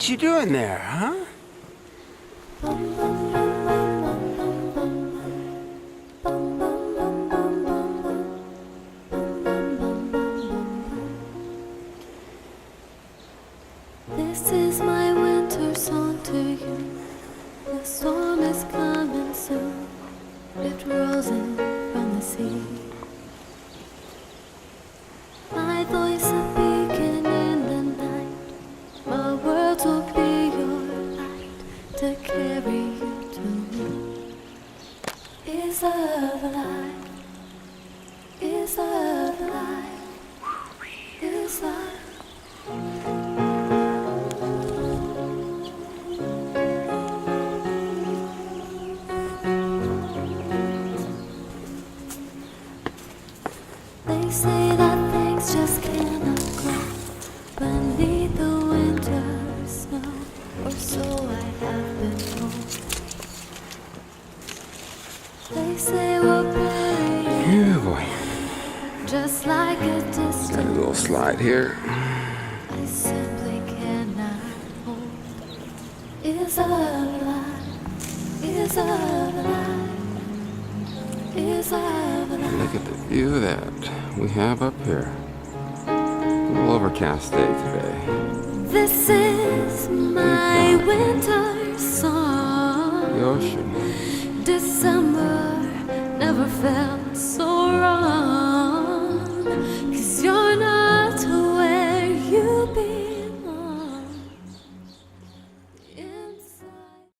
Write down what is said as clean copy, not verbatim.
What you doing there, huh? This is my winter song to you. The storm is coming soon. It rolls in from the sea. My voice a beacon in the night. My words will be your light to carry you to me. Is love alive? Is love alive? Is love? They say that things just cannot grow beneath the winter snow, or so I have been told. They say we're playing, Yeah, boy. just like a Got a distant little slide here. I simply cannot hold. Is love alive? Is love alive? Is love alive? Look at the view that we have up here. A little overcast day today. This is my winter song. The ocean. December never felt